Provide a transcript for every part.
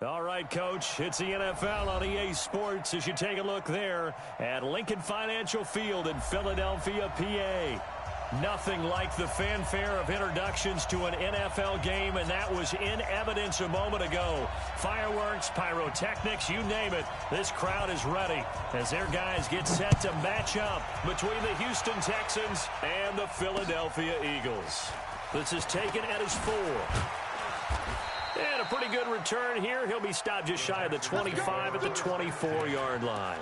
All right, Coach, it's the NFL on EA Sports as you take a look there at Lincoln Financial Field in Philadelphia, PA. Nothing like the fanfare of introductions to an NFL game, and that was in evidence a moment ago. Fireworks, pyrotechnics, you name it. This crowd is ready as their guys get set to match up between the Houston Texans and the Philadelphia Eagles. This is taken at his 4. And a pretty good return here. He'll be stopped just shy of the 25 at the 24-yard line.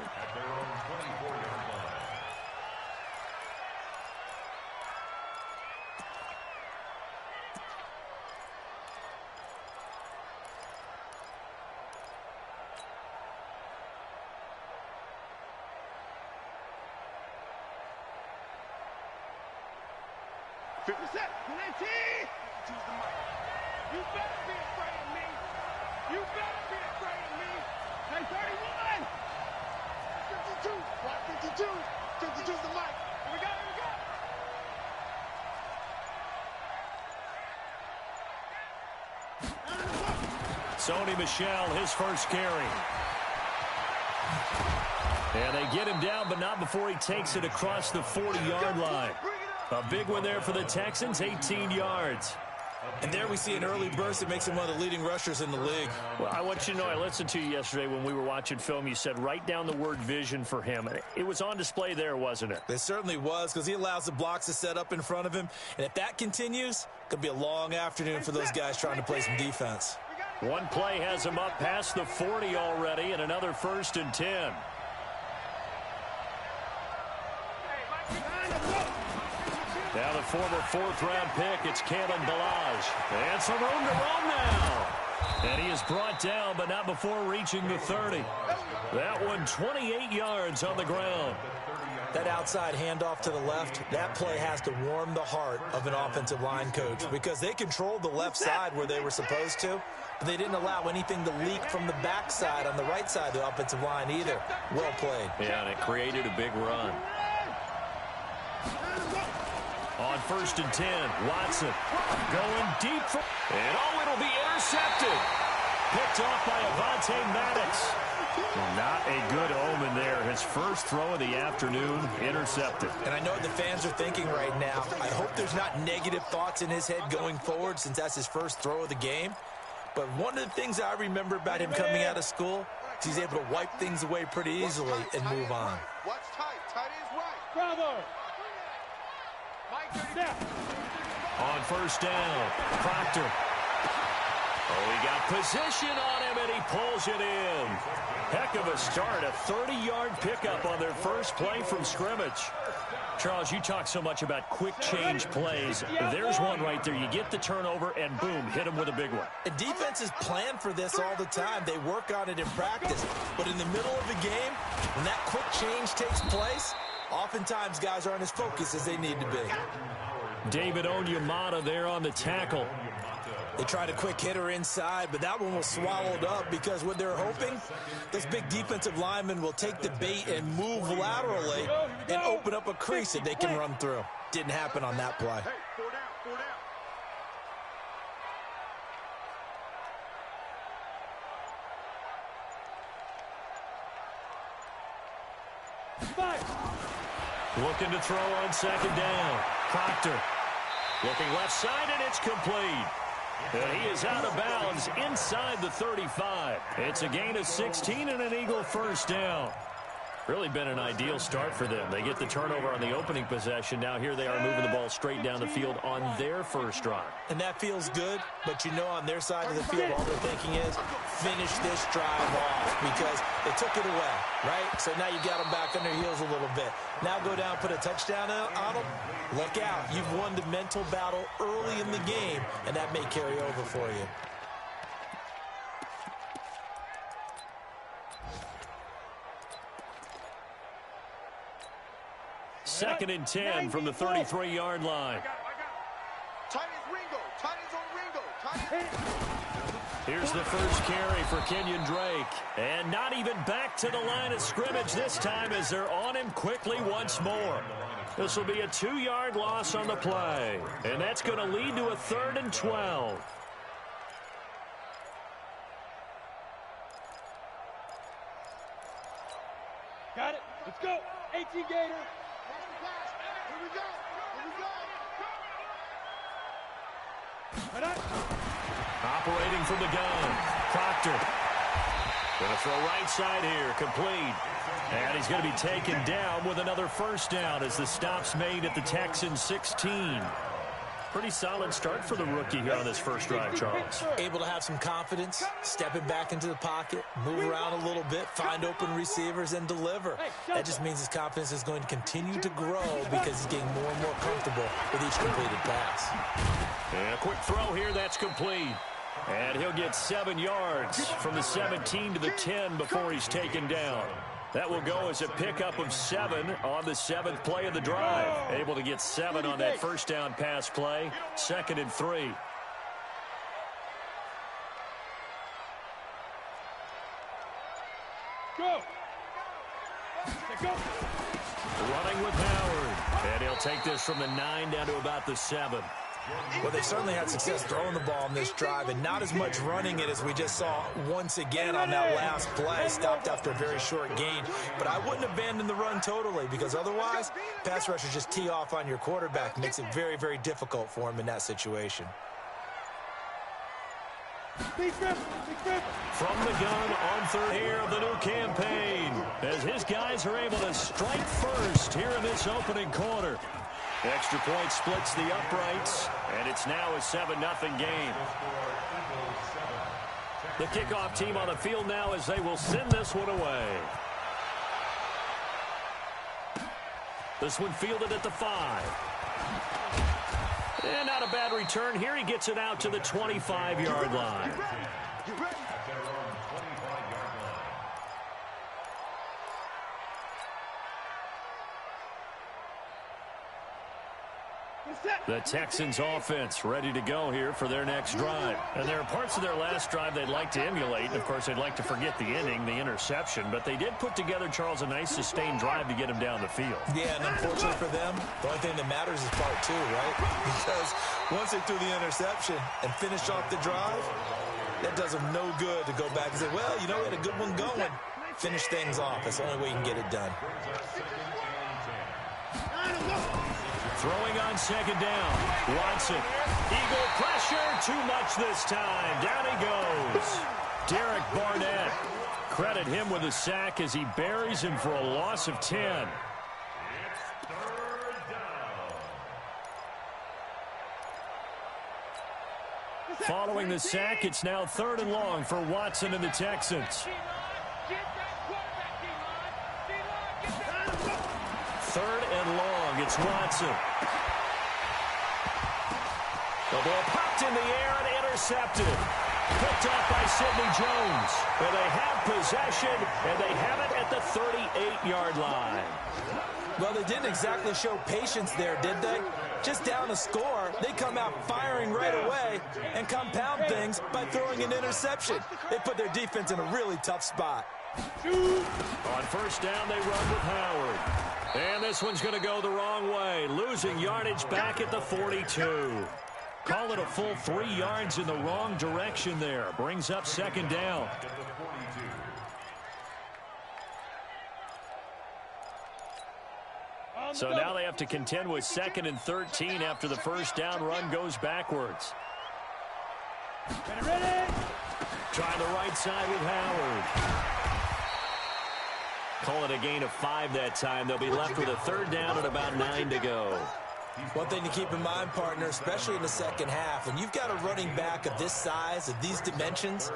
You better be afraid of me. You better be afraid of me. Hey, 31. 52. What? 52. 52's the mic. Here we go. Here we go. Sony Michel, his first carry. And they get him down, but not before he takes it across the 40-yard line. A big one there for the Texans, 18 yards. And there we see an early burst that makes him one of the leading rushers in the league. Well, I want you to know, I listened to you yesterday when we were watching film. You said write down the word vision for him. It was on display there, wasn't it? It certainly was, because he allows the blocks to set up in front of him. And if that continues, it could be a long afternoon for those guys trying to play some defense. One play has him up past the 40 already, and another 1st and 10. Now the former 4th-round pick, it's Kalen Ballage. And some room to run now. And he is brought down, but not before reaching the 30. That one 28 yards on the ground. That outside handoff to the left, that play has to warm the heart of an offensive line coach because they controlled the left side where they were supposed to, but they didn't allow anything to leak from the backside on the right side of the offensive line either. Well played. Yeah, and it created a big run. On 1st and 10, Watson going deep. And it'll be intercepted. Picked off by Avonte Maddox. Not a good omen there. His first throw of the afternoon, intercepted. And I know what the fans are thinking right now. I hope there's not negative thoughts in his head going forward since that's his first throw of the game. But one of the things I remember about him coming out of school is he's able to wipe things away pretty easily and move on. Watch tight. Tight is right. Bravo. On 1st down, Proctor. Oh, he got position on him, and he pulls it in. Heck of a start, a 30-yard pickup on their first play from scrimmage. Charles, you talk so much about quick change plays. There's one right there. You get the turnover, and boom, hit him with a big one. And defenses plan for this all the time. They work on it in practice. But in the middle of the game, when that quick change takes place, oftentimes guys aren't as focused as they need to be. David Onyemata there on the tackle. They tried a quick hitter inside, but that one was swallowed up because what they're hoping, those big defensive linemen will take the bait and move laterally and open up a crease that they can run through. Didn't happen on that play. Hey, 4 down, 4 down. Looking to throw on 2nd down. Proctor looking left side, and it's complete. And he is out of bounds inside the 35. It's a gain of 16 and an Eagle 1st down. Really been an ideal start for them. They get the turnover on the opening possession. Now here they are moving the ball straight down the field on their first drive. And that feels good, but you know on their side of the field all they're thinking is finish this drive off because they took it away, right? So now you got them back on their heels a little bit. Now go down, put a touchdown on them. Look out. You've won the mental battle early in the game, and that may carry over for you. Second and 10 from the 33-yard line. Tight is Ringo. Tight is on Ringo. Tight is... Here's the first carry for Kenyon Drake. And not even back to the line of scrimmage this time as they're on him quickly once more. This will be a 2-yard loss on the play. And that's going to lead to a 3rd and 12. 18 Gator. Here we go. Operating from the gun. Proctor. Going to throw right side here. Complete. And he's going to be taken down with another first down as the stop's made at the Texans 16. Pretty solid start for the rookie here on this first drive, Charles. Able to have some confidence, stepping back into the pocket, move around a little bit, find open receivers, and deliver. That just means his confidence is going to continue to grow because he's getting more and more comfortable with each completed pass. And a quick throw here, that's complete. And he'll get 7 yards from the 17 to the 10 before he's taken down. That will go as a pickup of 7 on the 7th play of the drive. Able to get 7 on that first down pass play. 2nd and 3. Go. Running with Howard. And he'll take this from the 9 down to about the 7. Well, they've certainly had success throwing the ball on this drive, and not as much running it as we just saw once again on that last play. Stopped after a very short gain. But I wouldn't abandon the run totally, because otherwise, pass rushers just tee off on your quarterback. Makes it very, very difficult for him in that situation. From the gun on third here of the new campaign, as his guys are able to strike first here in this opening quarter. Extra point splits the uprights, and it's now a 7-0 game. The kickoff team on the field now as they will send this one away. This one fielded at the 5. And not a bad return here. He gets it out to the 25-yard line. The Texans offense ready to go here for their next drive. And there are parts of their last drive they'd like to emulate. And, of course, they'd like to forget the inning, the interception. But they did put together, Charles, a nice sustained drive to get him down the field. Yeah, and unfortunately for them, the only thing that matters is part 2, right? Because once they threw the interception and finished off the drive, that does them no good to go back and say, well, you know, we had a good one going. Finish things off. That's the only way you can get it done. Throwing on second down. Watson. Eagle pressure. Too much this time. Down he goes. Derek Barnett. Credit him with a sack as he buries him for a loss of 10. Following the sack, it's now 3rd and long for Watson and the Texans. 3rd and long. It's Watson. The ball popped in the air and intercepted. Picked off by Sidney Jones. And they have possession, and they have it at the 38-yard line. Well, they didn't exactly show patience there, did they? Just down a score, they come out firing right away and compound things by throwing an interception. They put their defense in a really tough spot. On first down, they run with Howard. And this one's going to go the wrong way. Losing yardage back at the 42. Call it a full 3 yards in the wrong direction there. Brings up second down. So now they have to contend with 2nd and 13 after the first down run goes backwards. Trying the right side with Howard. Call it a gain of 5 that time. They'll be left with a 3rd down and about 9 to go. One thing to keep in mind, partner, especially in the second half, when you've got a running back of this size, of these dimensions,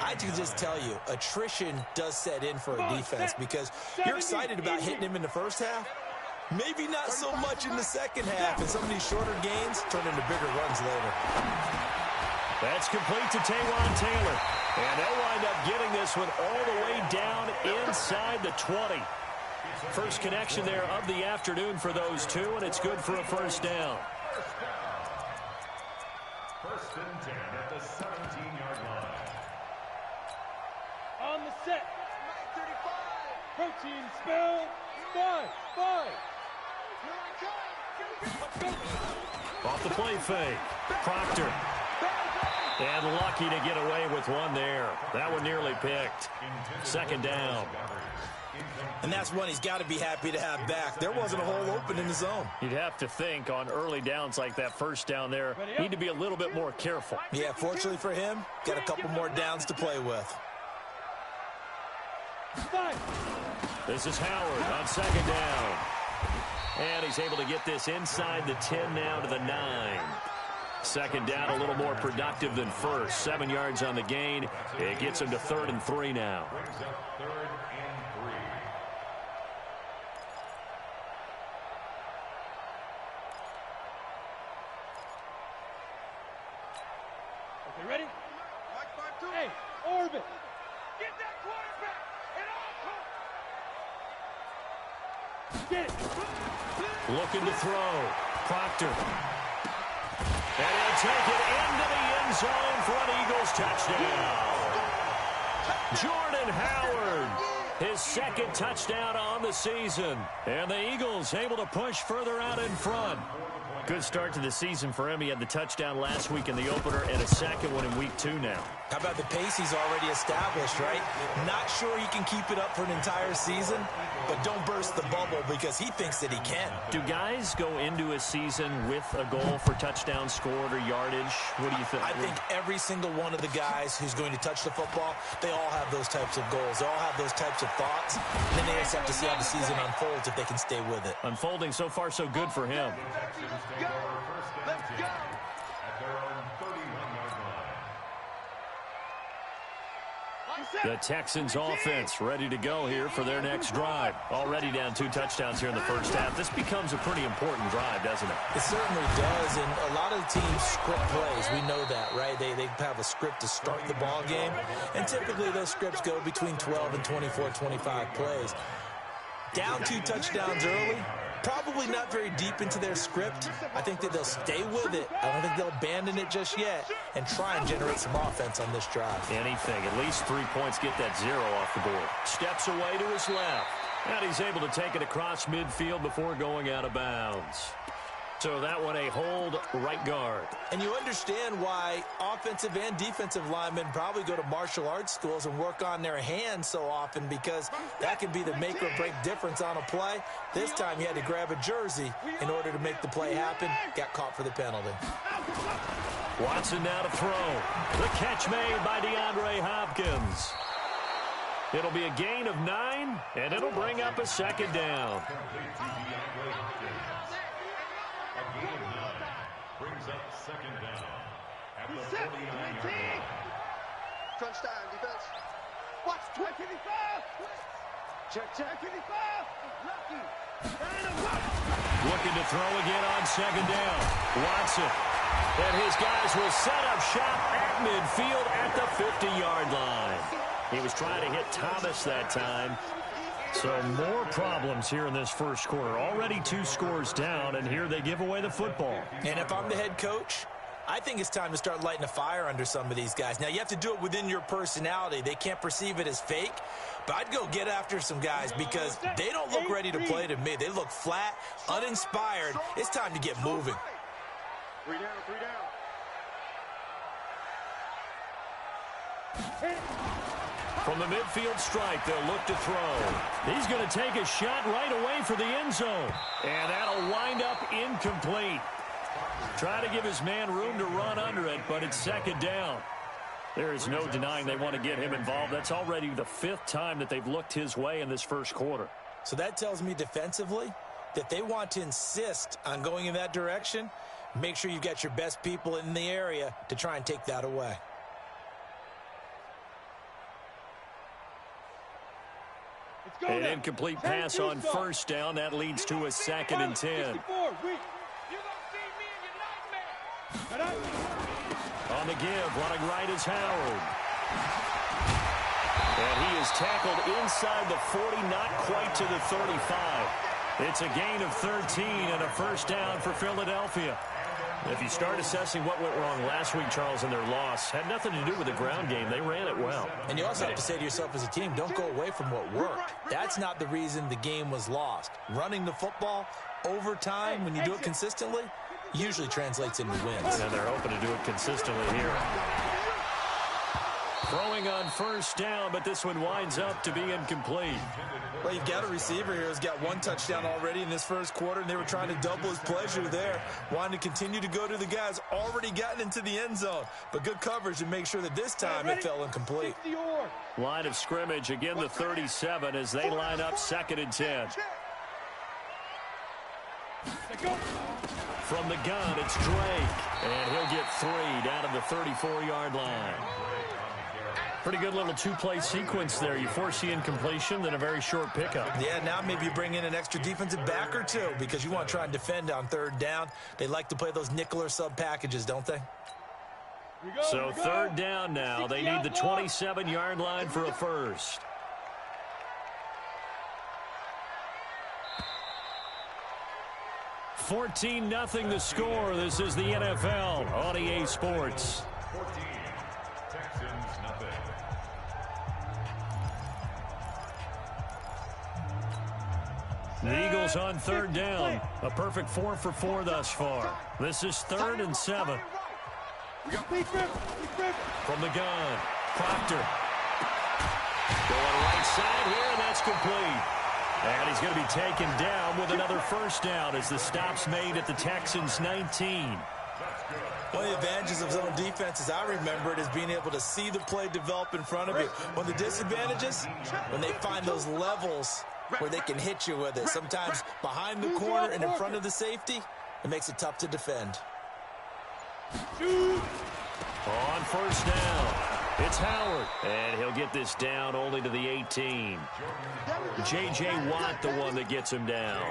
I can just tell you, attrition does set in for a defense because you're excited about hitting him in the first half. Maybe not so much in the second half, and some of these shorter gains turn into bigger runs later. That's complete to Taywan Taylor. And they'll wind up getting this one all the way down inside the 20. First connection there of the afternoon for those two, and it's good for a first down. 1st and 10 at the 17-yard line. On the set. 35. Protein spell. 5. Off the play fake. Proctor. And lucky to get away with one there. That one nearly picked. 2nd down. And that's one he's got to be happy to have back. There wasn't a hole open in the zone. You'd have to think on early downs like that first down there, need to be a little bit more careful. Yeah, fortunately for him, got a couple more downs to play with. This is Howard on second down. And he's able to get this inside the 10 now to the 9. Second down, a little more productive than first. 7 yards on the gain. It gets him to 3rd and 3 now. Okay, ready? Hey, orbit. Get that quarterback. And get it. Looking to throw. Proctor. And he'll take it into the end zone for an Eagles touchdown. Jordan Howard, his second touchdown on the season. And the Eagles able to push further out in front. Good start to the season for him. He had the touchdown last week in the opener and a second one in week 2 now. How about the pace he's already established, right? Not sure he can keep it up for an entire season, but don't burst the bubble because he thinks that he can. Do guys go into a season with a goal for touchdown scored or yardage? What do you think? I think every single one of the guys who's going to touch the football, they all have those types of goals. They all have those types of thoughts. And then they just have to see how the season unfolds if they can stay with it. Unfolding so far so good for him. Let's go. At their own 31-yard line. The Texans offense ready to go here for their next drive. Already down 2 touchdowns here in the first half. This becomes a pretty important drive, doesn't it? It certainly does, and a lot of the teams script plays. We know that, right? They have a script to start the ball game, and typically those scripts go between 12 and 24, 25 plays. Down 2 touchdowns early, probably not very deep into their script. I think that they'll stay with it. I don't think they'll abandon it just yet and try and generate some offense on this drive. Anything. At least 3 points, get that 0 off the board. Steps away to his left. And he's able to take it across midfield before going out of bounds. So that one a hold right guard. And you understand why offensive and defensive linemen probably go to martial arts schools and work on their hands so often, because that can be the make or break difference on a play. This time he had to grab a jersey in order to make the play happen. Got caught for the penalty. Watson now to throw. The catch made by DeAndre Hopkins. It'll be a gain of 9, and it'll bring up a second down. Brings up second down at the 49-yard line. Crunch time, defense. Watch, 25. Check. 25. Lucky. Looking to throw again on second down. Watson. And his guys will set up shop at midfield at the 50-yard line. He was trying to hit Thomas that time. So more problems here in this first quarter. Already 2 scores down, and here they give away the football. And if I'm the head coach, I think it's time to start lighting a fire under some of these guys. Now, you have to do it within your personality. They can't perceive it as fake. But I'd go get after some guys because they don't look ready to play to me. They look flat, uninspired. It's time to get moving. 3 down. From the midfield stripe, they'll look to throw. He's going to take a shot right away for the end zone. And that'll wind up incomplete. Try to give his man room to run under it, but it's second down. There is no denying they want to get him involved. That's already the 5th time that they've looked his way in this first quarter. So that tells me defensively that they want to insist on going in that direction. Make sure you've got your best people in the area to try and take that away. An incomplete pass on first down. That leads to a 2nd and 10. On the give, running right is Howard. And he is tackled inside the 40, not quite to the 35. It's a gain of 13 and a first down for Philadelphia. If you start assessing what went wrong last week, Charles, in their loss, had nothing to do with the ground game. They ran it well. And you also have to say to yourself as a team, don't go away from what worked. That's not the reason the game was lost. Running the football over time, when you do it consistently, usually translates into wins. And they're hoping to do it consistently here. Throwing on first down, but this one winds up to be incomplete. Well, you've got a receiver here who's got one touchdown already in this first quarter, and they were trying to double his pleasure there. Wanting to continue to go to the guys already gotten into the end zone. But good coverage to make sure that this time it fell incomplete. Line of scrimmage, again the 37 as they line up 2nd and 10. From the gun, it's Drake, and he'll get 3 down to the 34-yard line. Pretty good little two-play sequence there. You force the incompletion, then a very short pickup. Yeah, now maybe you bring in an extra defensive back or two because you want to try and defend on 3rd down. They like to play those nickel or sub packages, don't they? So 3rd down now. They need the 27-yard line for a first. $14-0 the score. This is the NFL on EA Sports. 14, Texans nothing. The Eagles on 3rd down. A perfect 4 for 4 thus far. This is 3rd and 7. From the gun, Proctor. Going right side here, and that's complete. And he's going to be taken down with another first down as the stop's made at the Texans' 19. One of the advantages of zone defenses, I remember it, is being able to see the play develop in front of you. One of the disadvantages, when they find those levels where they can hit you with it. Sometimes behind the corner and in front of the safety, it makes it tough to defend. On first down, it's Howard, and he'll get this down only to the 18. J.J. Watt, the one that gets him down.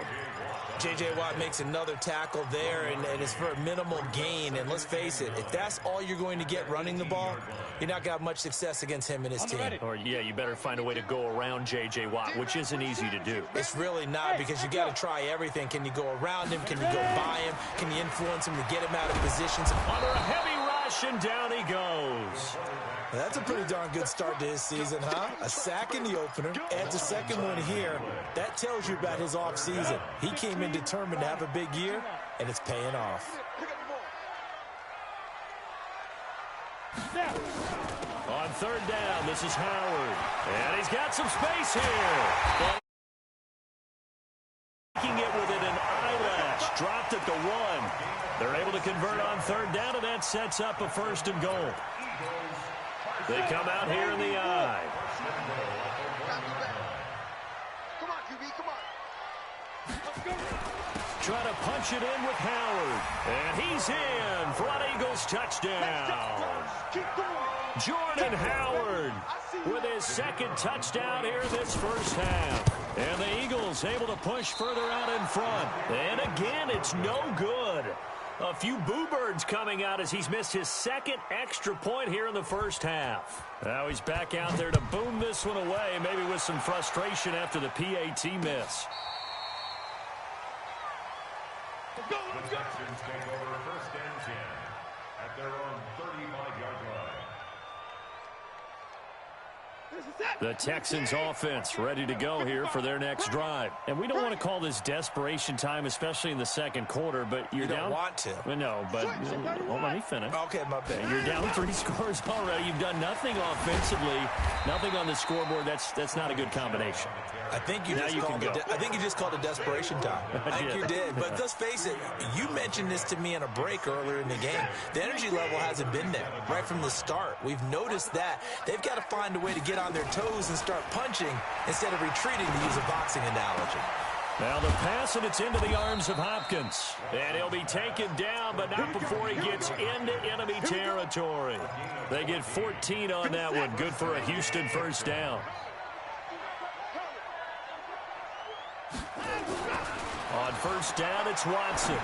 J.J. Watt makes another tackle there, and it's for a minimal gain. And let's face it, if that's all you're going to get running the ball, you're not going to have much success against him and his team. Or, yeah, you better find a way to go around J.J. Watt, which isn't easy to do. It's really not, because you got to try everything. Can you go around him? Can you go by him? Can you influence him to get him out of positions? Under a heavy rush, and down he goes. That's a pretty darn good start to his season, huh? A sack in the opener, adds a second one here. That tells you about his offseason. He came in determined to have a big year, and it's paying off. On 3rd down, this is Howard. And he's got some space here. Taking it within an eyelash. Dropped at the 1. They're able to convert on 3rd down, and that sets up a 1st and goal. They come out here in the eye. Come on, QB, come on. Let's go. Try to punch it in with Howard. And he's in for an Eagles touchdown. Jordan Howard with his 2nd touchdown here this first half. And the Eagles able to push further out in front. And again, it's no good. A few boo birds coming out as he's missed his 2nd extra point here in the first half. Now he's back out there to boom this one away, maybe with some frustration after the PAT miss. The Texans take over 1st and 10 at their own 35-yard line. The Texans offense ready to go here for their next drive. And we don't want to call this desperation time, especially in the 2nd quarter, but you're down. You don't want to. No, but well, let me finish. Okay, my bad. You're down 3 scores already. You've done nothing offensively, nothing on the scoreboard. That's not a good combination. I think you just called it desperation time. I think you did. But let's face it, you mentioned this to me in a break earlier in the game. The energy level hasn't been there right from the start. We've noticed that. They've got to find a way to get on their toes and start punching instead of retreating, to use a boxing analogy. Now the pass, and it's into the arms of Hopkins. And he'll be taken down, but not before he gets into enemy territory. They get 14 on that one. Good for a Houston first down. On first down, it's Watson.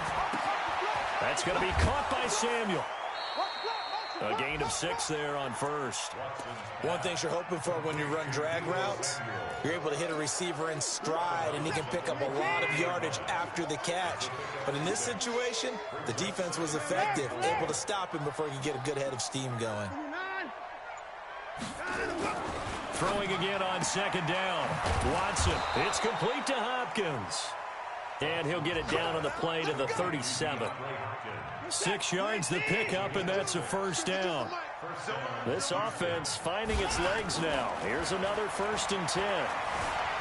That's going to be caught by Samuel. A gain of 6 there on first. One thing you're hoping for when you run drag routes, you're able to hit a receiver in stride, and he can pick up a lot of yardage after the catch. But in this situation, the defense was effective, able to stop him before he could get a good head of steam going. Throwing again on 2nd down. Watson, it's complete to Hopkins. And he'll get it down on the play to the 37. 6 yards the pickup, and that's a first down. This offense finding its legs now. Here's another 1st and 10.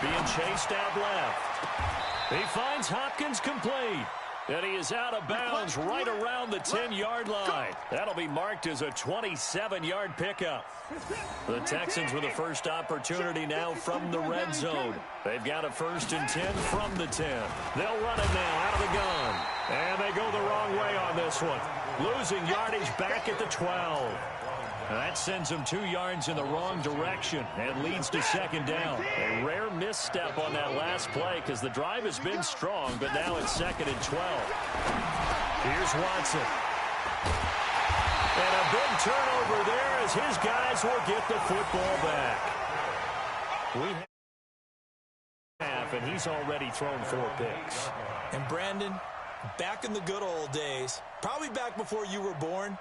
Being chased out left. He finds Hopkins complete. And he is out of bounds right around the 10-yard line. That'll be marked as a 27-yard pickup. The Texans with the first opportunity now from the red zone. They've got a 1st and 10 from the 10. They'll run it now out of the gun. And they go the wrong way on this one. Losing yardage back at the 12. That sends them 2 yards in the wrong direction and leads to 2nd down. A rare misstep on that last play because the drive has been strong, but now it's 2nd and 12. Here's Watson. And a big turnover there as his guys will get the football back. We have, and he's already thrown 4 picks. And Brandon, back in the good old days, probably back before you were born,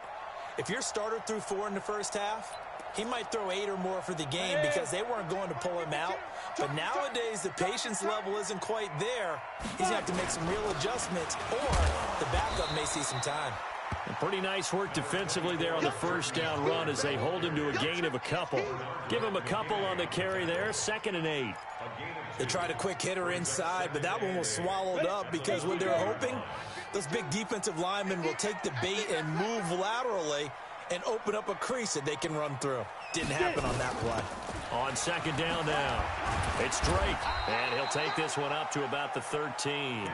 if your starter threw 4 in the first half, he might throw 8 or more for the game because they weren't going to pull him out. But nowadays, the patience level isn't quite there. He's going to have to make some real adjustments, or the backup may see some time. Pretty nice work defensively there on the 1st down run as they hold him to a gain of a couple. Give him a couple on the carry there, 2nd and 8. They tried a quick hitter inside, but that one was swallowed up because what they're hoping, those big defensive linemen will take the bait and move laterally and open up a crease that they can run through. Didn't happen on that play. On 2nd down now, it's Drake, and he'll take this one up to about the 13.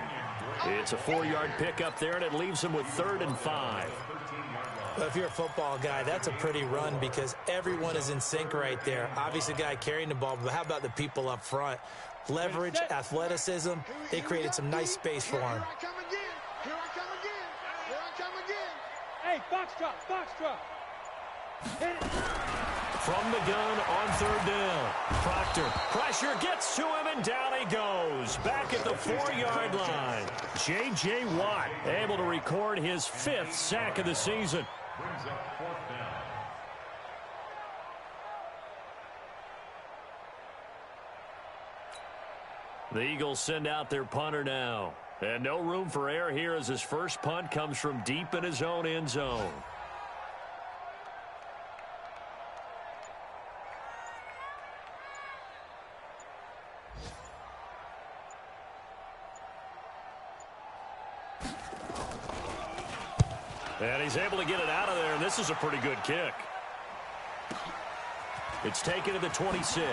It's a 4-yard pickup there, and it leaves him with 3rd and 5. Well, if you're a football guy, that's a pretty run because everyone is in sync right there. Obviously, the guy carrying the ball, but how about the people up front? Leverage, athleticism, they created some nice space for him. Here I come again. Here I come again. Here I come again. Hey, foxtrot, foxtrot. Hit it. From the gun on 3rd down. Proctor, pressure gets to him, and down he goes. Back at the 4-yard line. J.J. Watt able to record his 5th sack of the season. Brings up 4th down. The Eagles send out their punter now. And no room for error here as his first punt comes from deep in his own end zone. And he's able to get it out of there, and this is a pretty good kick. It's taken to the 26.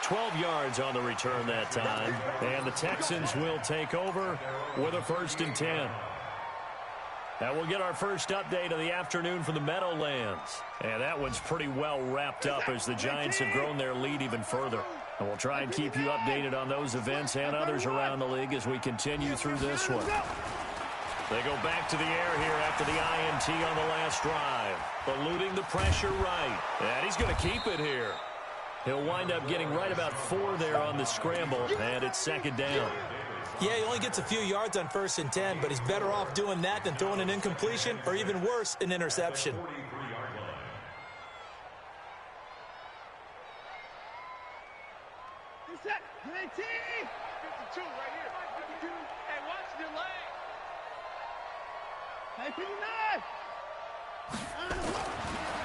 12 yards on the return that time. And the Texans will take over with a 1st and 10. Now we'll get our first update of the afternoon from the Meadowlands. And that one's pretty well wrapped up as the Giants have grown their lead even further. And we'll try and keep you updated on those events and others around the league as we continue through this one. They go back to the air here after the INT on the last drive. Eluding the pressure right. And he's going to keep it here. He'll wind up getting right about 4 there on the scramble, and it's 2nd down. Yeah, he only gets a few yards on 1st and 10, but he's better off doing that than throwing an incompletion or even worse, an interception. Set. 19. 52 right here. 52. Hey, watch your leg. Hey, 59.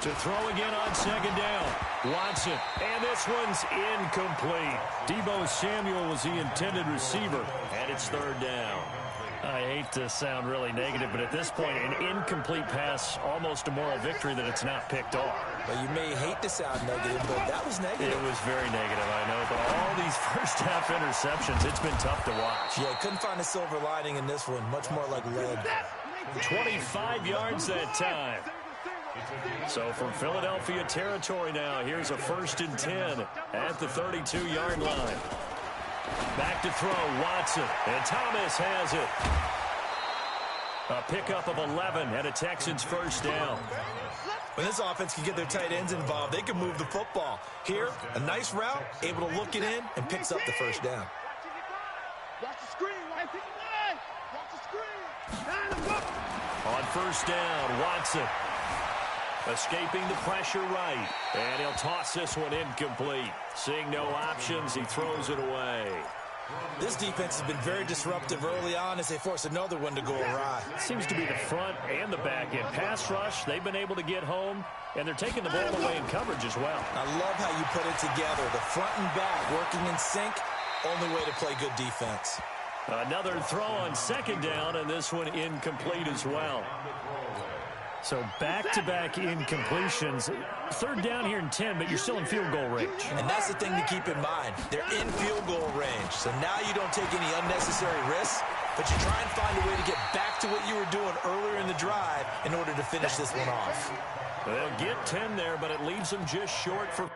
To throw again on 2nd down. Watson, and this one's incomplete. Deebo Samuel was the intended receiver, and it's 3rd down. I hate to sound really negative, but at this point, an incomplete pass, almost a moral victory that it's not picked off. Well, you may hate to sound negative, but that was negative. It was very negative, I know, but all these first-half interceptions, it's been tough to watch. Yeah, couldn't find a silver lining in this one, much more like lead. 25 yards that time. So from Philadelphia territory now, here's a 1st and 10 at the 32-yard line. Back to throw, Watson, and Thomas has it. A pickup of 11 and a Texans 1st down. When this offense can get their tight ends involved, they can move the football. Here, a nice route, able to look it in, and picks up the 1st down. Watch the screen. Watch the screen. On 1st down, Watson. Escaping the pressure right. And he'll toss this one incomplete. Seeing no options, he throws it away. This defense has been very disruptive early on as they force another one to go awry. Seems to be the front and the back end. Pass rush, they've been able to get home, and they're taking the ball away in coverage as well. I love how you put it together. The front and back working in sync, only way to play good defense. Another throw on second down, and this one incomplete as well. So back-to-back incompletions. Third down here in 10, but you're still in field goal range. And that's the thing to keep in mind. They're in field goal range. So now you don't take any unnecessary risks, but you try and find a way to get back to what you were doing earlier in the drive in order to finish this one off. They'll get 10 there, but it leaves them just short for...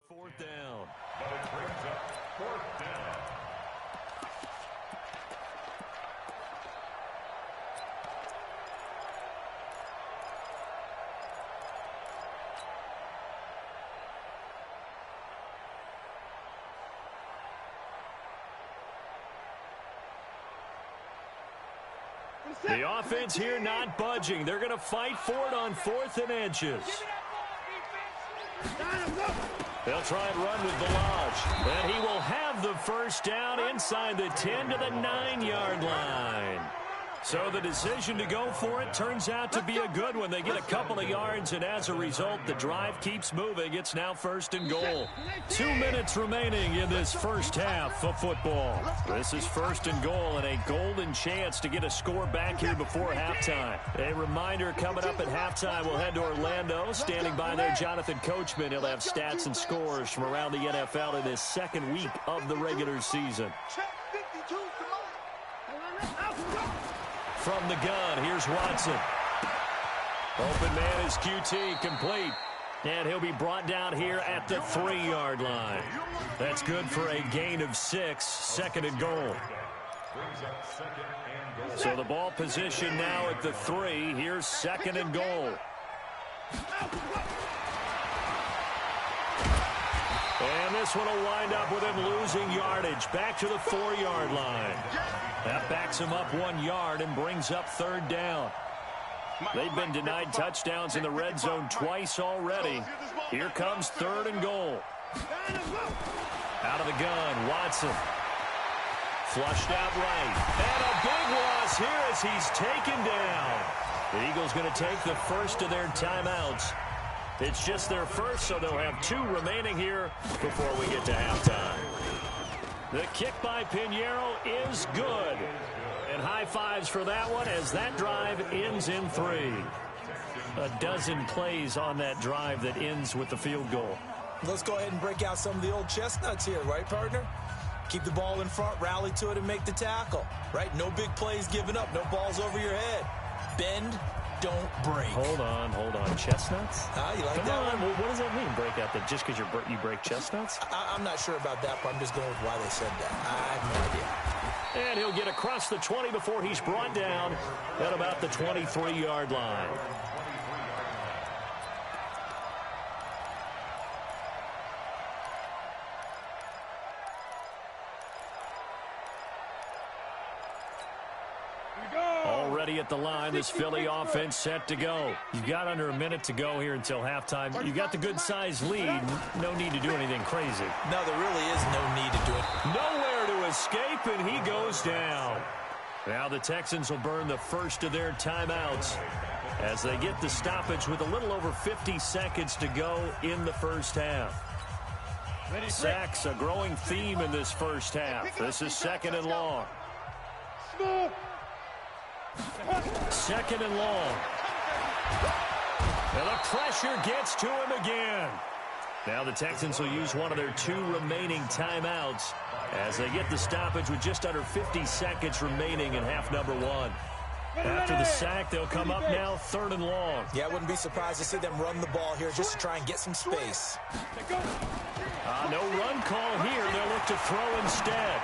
Fourth down. But it brings up fourth down. The offense here not budging. They're going to fight for it on 4th and inches. They'll try and run with Balaj. And he will have the first down inside the 10 to the 9-yard line. So the decision to go for it turns out to be a good one. They get a couple of yards, and as a result, the drive keeps moving. It's now 1st and goal. 2 minutes remaining in this first half of football. This is 1st and goal and a golden chance to get a score back here before halftime. A reminder, coming up at halftime, we'll head to Orlando. Standing by there, Jonathan Coachman. He'll have stats and scores from around the NFL in this second week of the regular season. From the gun, here's Watson. Open man is QT, complete. And he'll be brought down here at the 3-yard line. That's good for a gain of 6, 2nd and goal. So the ball position now at the 3. Here's 2nd and goal. And this one will wind up with him losing yardage. Back to the 4-yard line. That backs him up 1 yard and brings up 3rd down. They've been denied touchdowns in the red zone twice already. Here comes 3rd and goal. Out of the gun, Watson. Flushed out right. And a big loss here as he's taken down. The Eagles going to take the first of their timeouts. It's just their first, so they'll have 2 remaining here before we get to halftime. The kick by Pinheiro is good. And high fives for that one as that drive ends in 3. A dozen plays on that drive that ends with the field goal. Let's go ahead and break out some of the old chestnuts here, right, partner? Keep the ball in front, rally to it, and make the tackle, right? No big plays given up, no balls over your head. Bend, don't break. Hold on. Chestnuts? You like Come that on. one? Well, what does that mean, break out that just because you break chestnuts? I'm not sure about that, but I'm just going with why they said that. I have no idea. And he'll get across the 20 before he's brought down at about the 23-yard line. Already at the line. This Philly offense set to go. You've got under a minute to go here until halftime. You've got the good-sized lead. No need to do anything crazy. No, there really is no need to do it. Nowhere to escape, and he goes down. Now the Texans will burn the first of their timeouts as they get the stoppage with a little over 50 seconds to go in the first half. Sacks, a growing theme in this first half. This is 2nd and long. Second and long. And the pressure gets to him again. Now the Texans will use one of their 2 remaining timeouts as they get the stoppage with just under 50 seconds remaining in half number 1. After the sack, they'll come up now 3rd and long. Yeah, I wouldn't be surprised to see them run the ball here just to try and get some space. No run call here. They'll look to throw instead.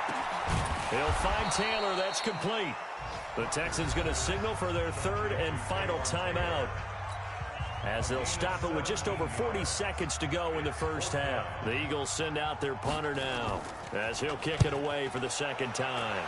He'll find Taylor. That's complete. The Texans going to signal for their 3rd and final timeout as they'll stop it with just over 40 seconds to go in the first half. The Eagles send out their punter now as he'll kick it away for the 2nd time.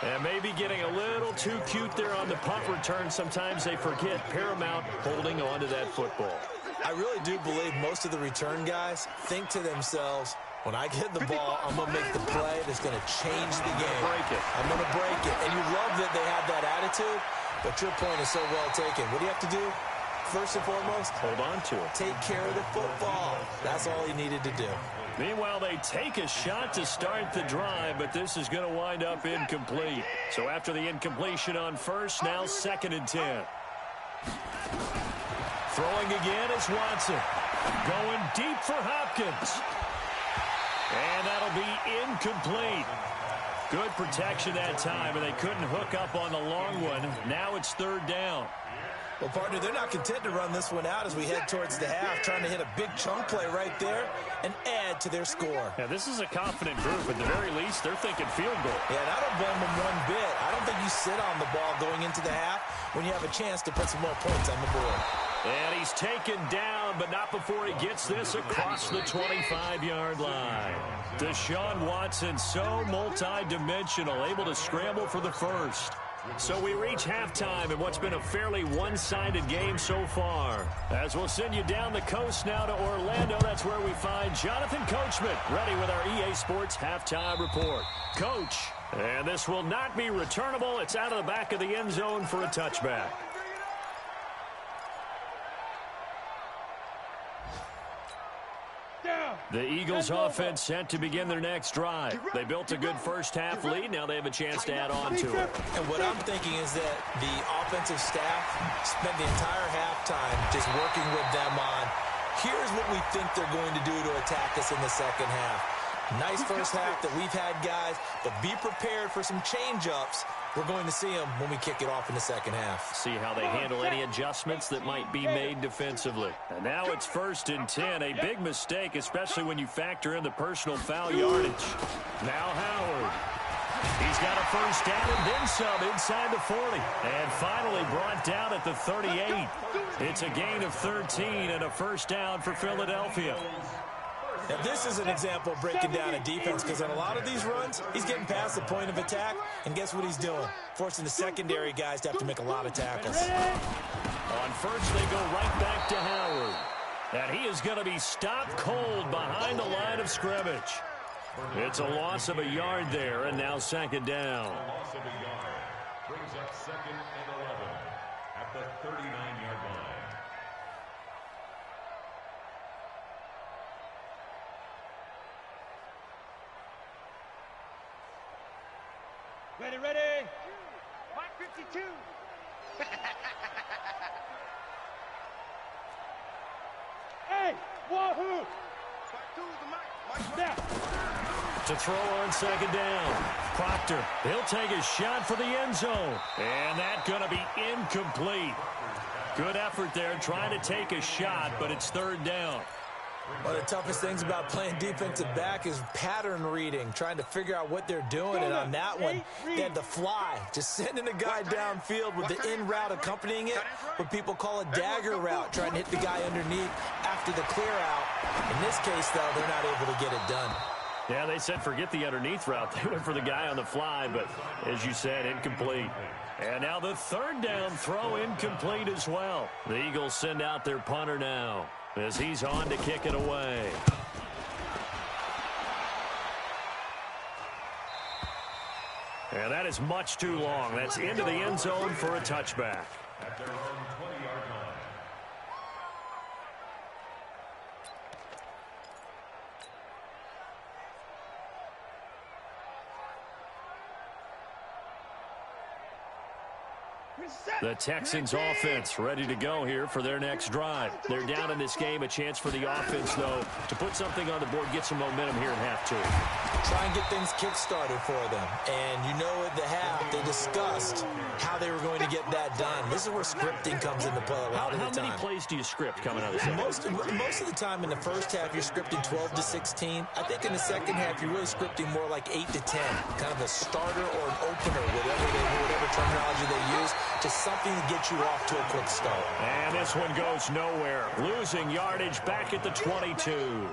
And maybe getting a little too cute there on the punt return. Sometimes they forget paramount holding on to that football. I really do believe most of the return guys think to themselves, when I get the ball, I'm going to make the play that's going to change the game. I'm going to break it. And you love that they have that attitude, but your point is so well taken. What do you have to do? First and foremost, hold on to it. Take care of the football. That's all he needed to do. Meanwhile, they take a shot to start the drive, but this is going to wind up incomplete. So after the incompletion on first, now 2nd and 10. Throwing again is Watson. Going deep for Hopkins. And that'll be incomplete. Good protection that time, and they couldn't hook up on the long one. Now it's 3rd down. Well, partner, they're not content to run this one out as we head towards the half, trying to hit a big chunk play right there and add to their score. Yeah, this is a confident group. At the very least, they're thinking field goal. Yeah, and I don't blame them one bit. I don't think you sit on the ball going into the half when you have a chance to put some more points on the board. And he's taken down, but not before he gets this across the 25-yard line. Deshaun Watson, so multi-dimensional, able to scramble for the first. So we reach halftime in what's been a fairly one-sided game so far. As we'll send you down the coast now to Orlando, that's where we find Jonathan Coachman, ready with our EA Sports Halftime Report. Coach, and this will not be returnable. It's out of the back of the end zone for a touchback. The Eagles offense set to begin their next drive. They built a good first half lead. Now they have a chance to add on to it. And what I'm thinking is that the offensive staff spent the entire halftime just working with them on, here's what we think they're going to do to attack us in the second half. Nice first half that we've had, guys, but be prepared for some change-ups. We're going to see them when we kick it off in the second half. See how they handle any adjustments that might be made defensively. And now it's 1st and 10, a big mistake, especially when you factor in the personal foul yardage. Now Howard. He's got a first down and then some inside the 40. And finally brought down at the 38. It's a gain of 13 and a first down for Philadelphia. Now, this is an example of breaking down a defense, because on a lot of these runs, he's getting past the point of attack, and guess what he's doing? Forcing the secondary guys to have to make a lot of tackles. On first, they go right back to Howard. And he is going to be stopped cold behind the line of scrimmage. It's a loss of a yard there, and now 2nd down. Loss of a yard brings up 2nd and 11 at the 39-yard line. Ready. Mike 52. Hey, wahoo! To throw on 2nd down. Proctor, he'll take a shot for the end zone. And that's going to be incomplete. Good effort there trying to take a shot, but it's 3rd down. One of the toughest things about playing defensive back is pattern reading, trying to figure out what they're doing. And on that one, they had the fly, just sending a guy downfield with the in route accompanying it, what people call a dagger route, trying to hit the guy underneath after the clear out. In this case, though, they're not able to get it done. Yeah, they said forget the underneath route. They went for the guy on the fly, but as you said, incomplete. And now the third down throw incomplete as well. The Eagles send out their punter now as he's on to kick it away. And that is much too long. That's into the end zone for a touchback. At their own 20-yard line. The Texans offense ready to go here for their next drive. They're down in this game. A chance for the offense, though, to put something on the board, get some momentum here in half two. Try and get things kick-started for them. And you know at the half, they discussed how they were going to get that done. This is where scripting comes into play a lot of the time. How many plays do you script coming out of this? Most of the time in the first half, you're scripting 12 to 16. I think in the second half, you're really scripting more like 8 to 10. Kind of a starter or an opener, whatever terminology they use, just something to get you off to a quick start. And this one goes nowhere. Losing yardage back at the 22.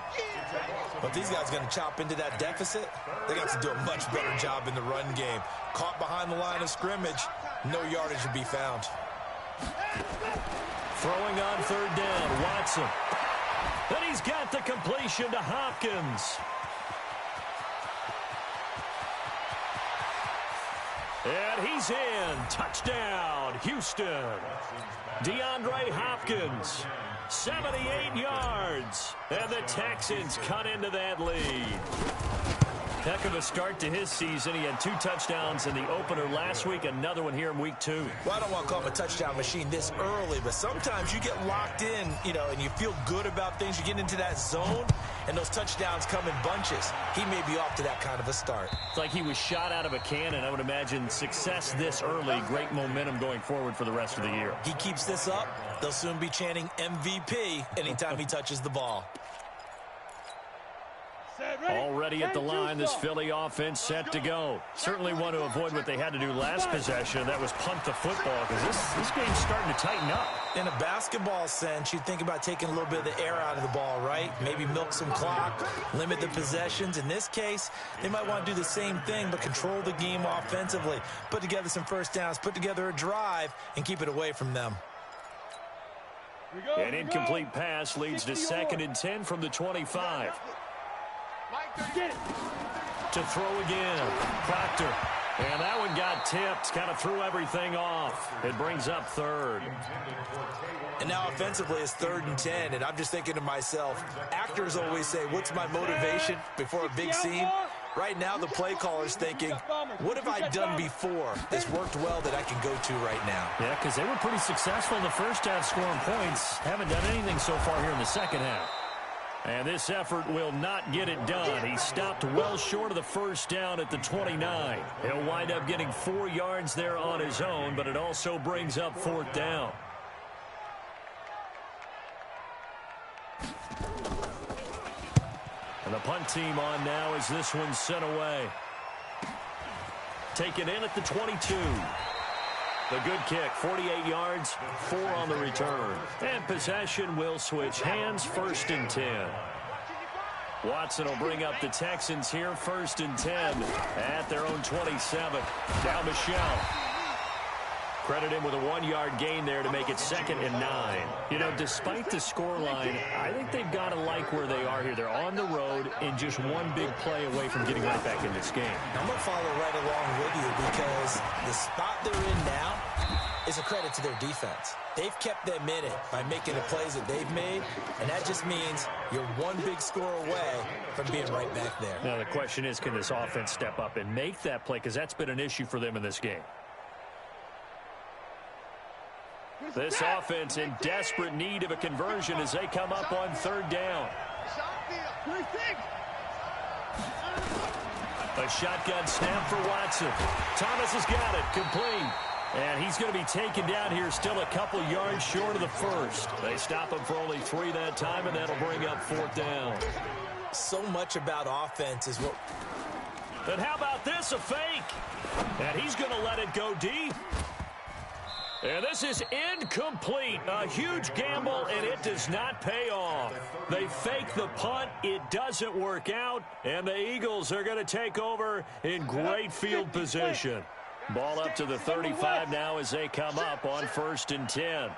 But these guys going to chop into that deficit, they got to do a much better job in the run game. Caught behind the line of scrimmage, no yardage to be found. Throwing on third down, Watson. Then he's got the completion to Hopkins. And he's in. Touchdown, Houston. DeAndre Hopkins, 78 yards. And the Texans cut into that lead. Heck of a start to his season. He had 2 touchdowns in the opener last week, another one here in week 2. Well, I don't want to call him a touchdown machine this early, but sometimes you get locked in, and you feel good about things. You get into that zone, and those touchdowns come in bunches. He may be off to that kind of a start. It's like he was shot out of a cannon. I would imagine success this early, great momentum going forward for the rest of the year. He keeps this up, they'll soon be chanting MVP anytime he touches the ball. Already at the line, this Philly offense set to go. Certainly want to avoid what they had to do last possession. That was punt the football, because this game's starting to tighten up. In a basketball sense, you think about taking a little bit of the air out of the ball, right? Maybe milk some clock, limit the possessions. In this case, they might want to do the same thing, but control the game offensively. Put together some first downs, put together a drive, and keep it away from them. An incomplete pass leads to 2nd and 10 from the 25. To throw again, Proctor. And that one got tipped, kind of threw everything off. It brings up 3rd. And now offensively it's 3rd and 10, and I'm just thinking to myself, actors always say, what's my motivation before a big scene? Right now the play caller's thinking, what have I done before that's worked well that I can go to right now? Yeah, because they were pretty successful in the first half scoring points. Haven't done anything so far here in the second half. And this effort will not get it done. He stopped well short of the first down at the 29. He'll wind up getting 4 yards there on his own, but it also brings up 4th down. And the punt team on now as this one's sent away. Taken in at the 22. The good kick, 48 yards, 4 on the return. And possession will switch hands, 1st and 10. Watson will bring up the Texans here, 1st and 10 at their own 27. Now Michelle. Credit him with a 1-yard gain there to make it 2nd and 9. Despite the scoreline, I think they've got to like where they are here. They're on the road and just one big play away from getting right back in this game. I'm going to follow right along with you because the spot they're in now is a credit to their defense. They've kept them in it by making the plays that they've made, and that just means you're one big score away from being right back there. Now the question is, can this offense step up and make that play? Because that's been an issue for them in this game. This offense in desperate need of a conversion as they come up on 3rd down. A shotgun snap for Watson. Thomas has got it, complete. And he's going to be taken down here still a couple yards short of the first. They stop him for only 3 that time, and that'll bring up 4th down. So much about offense is what... And how about this, a fake? And he's going to let it go deep. And this is incomplete. A huge gamble, and it does not pay off. They fake the punt. It doesn't work out, and the Eagles are going to take over in great field position. Ball up to the 35 now as they come up on 1st and 10.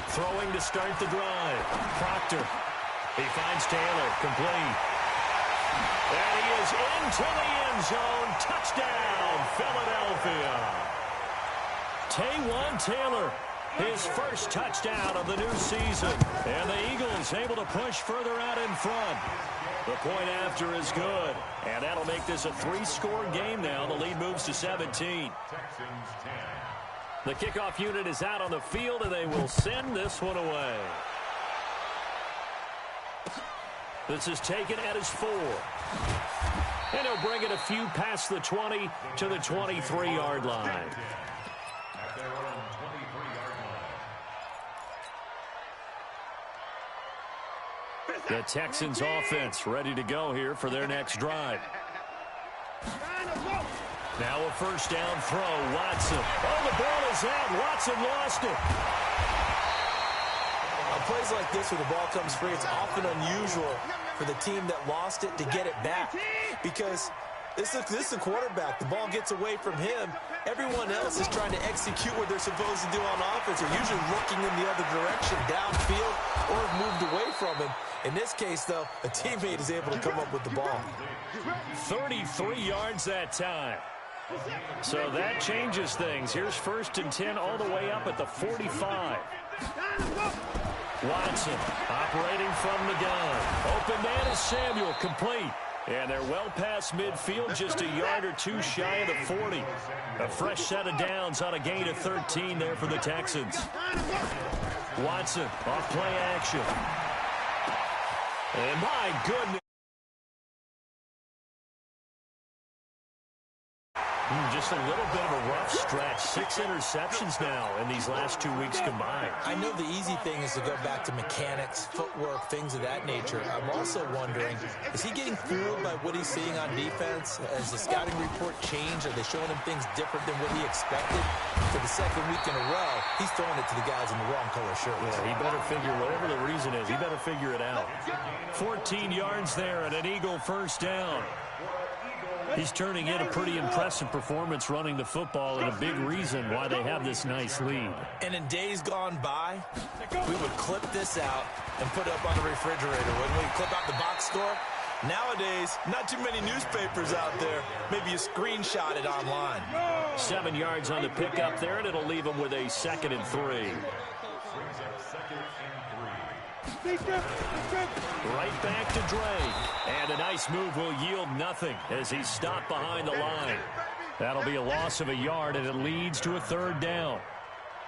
Throwing to start the drive. Proctor. He finds Taylor. Complete. And he is into the end zone. Touchdown, Philadelphia. Taywan Taylor, his first touchdown of the new season. And the Eagles able to push further out in front. The point after is good. And that'll make this a 3-score game now. The lead moves to 17. The kickoff unit is out on the field, and they will send this one away. This is taken at his 4. And he'll bring it a few past the 20 to the 23-yard line. At their own 23-yard line. The Texans offense ready to go here for their next drive. Now a 1st down throw. Watson. Oh, the ball is out. Watson lost it. On plays like this where the ball comes free, it's often unusual for the team that lost it to get it back. Because this is a quarterback. The ball gets away from him. Everyone else is trying to execute what they're supposed to do on offense. They're usually looking in the other direction, downfield, or have moved away from him. In this case, though, a teammate is able to come up with the ball. 33 yards that time. So that changes things. Here's 1st and 10 all the way up at the 45. Watson operating from the gun. Open man is Samuel, complete. And they're well past midfield, just a yard or 2 shy of the 40. A fresh set of downs on a gain of 13 there for the Texans. Watson off play action. And my goodness. Just a little bit of a rough stretch. 6 interceptions now in these last 2 weeks combined. I know the easy thing is to go back to mechanics, footwork, things of that nature. I'm also wondering, is he getting fooled by what he's seeing on defense? Has the scouting report changed? Are they showing him things different than what he expected? For the 2nd week in a row, he's throwing it to the guys in the wrong color shirts. Yeah, he better figure, whatever the reason is, he better figure it out. 14 yards there and an Eagle 1st down. He's turning in a pretty impressive performance running the football, and a big reason why they have this nice lead. And in days gone by, we would clip this out and put it up on the refrigerator, wouldn't we? Clip out the box score. Nowadays, not too many newspapers out there. Maybe you screenshot it online. 7 yards on the pickup there, and it'll leave them with a 2nd and 3. Right back to Drake. And a nice move will yield nothing as he's stopped behind the line. That'll be a loss of a yard, and it leads to a 3rd down.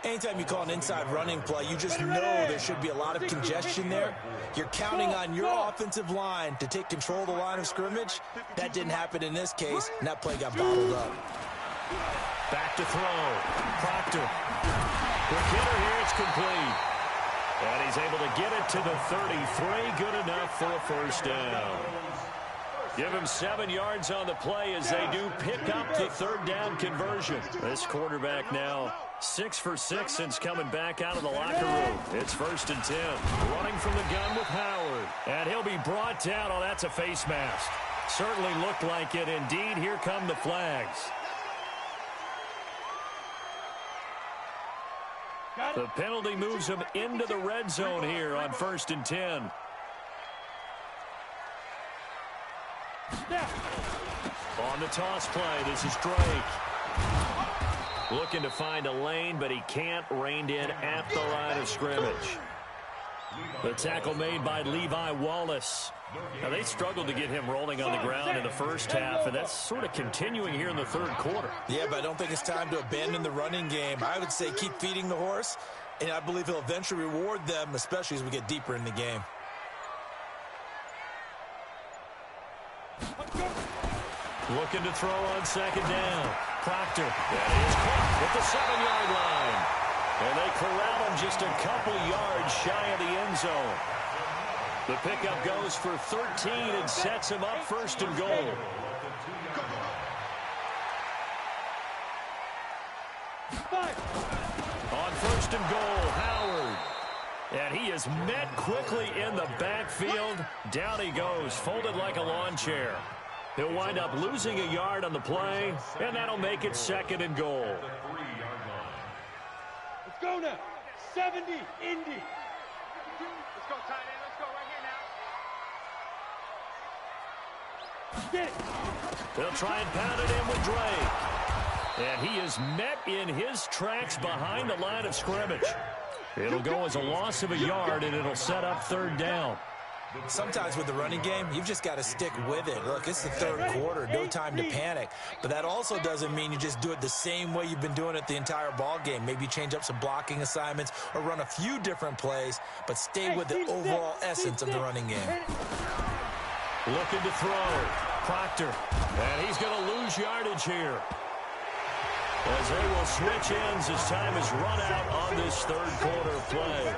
Anytime you call an inside running play, you just know there should be a lot of congestion there. You're counting on your offensive line to take control of the line of scrimmage. That didn't happen in this case, and that play got bottled up. Back to throw. Proctor. The hitter here, it's complete. And he's able to get it to the 33. Good enough for a 1st down. Give him 7 yards on the play as they do pick up the 3rd down conversion. This quarterback now 6 for 6 since coming back out of the locker room. It's 1st and 10. Running from the gun with Howard. And he'll be brought down. Oh, that's a face mask. Certainly looked like it. Indeed, here come the flags. The penalty moves him into the red zone here on 1st and 10. On the toss play, this is Drake. Looking to find a lane, but he can't. Reined in at the line of scrimmage. The tackle made by Levi Wallace. Now, they struggled to get him rolling on the ground in the first half, and that's sort of continuing here in the 3rd quarter. Yeah, but I don't think it's time to abandon the running game. I would say keep feeding the horse, and I believe he'll eventually reward them, especially as we get deeper in the game. Looking to throw on second down. Proctor. That is caught at the 7-yard line. And they corral him just a couple yards shy of the end zone. The pickup goes for 13 and sets him up first and goal. On first and goal, Howard. And he is met quickly in the backfield. Down he goes, folded like a lawn chair. He'll wind up losing a yard on the play, and that'll make it second and goal. Let's go now. 70, Indy. Let's go, tight end. Let's go right here now. Get it. They'll try and pound it in with Drake. And he is met in his tracks behind the line of scrimmage. It'll go as a loss of a yard, and it'll set up third down. Sometimes with the running game, you've just got to stick with it. Look, it's the third quarter, no time to panic. But that also doesn't mean you just do it the same way you've been doing it the entire ball game. Maybe change up some blocking assignments or run a few different plays, but stay with the overall essence of the running game. Looking to throw. Proctor. And he's going to lose yardage here, as they will switch ends as time is run out on this third quarter of play.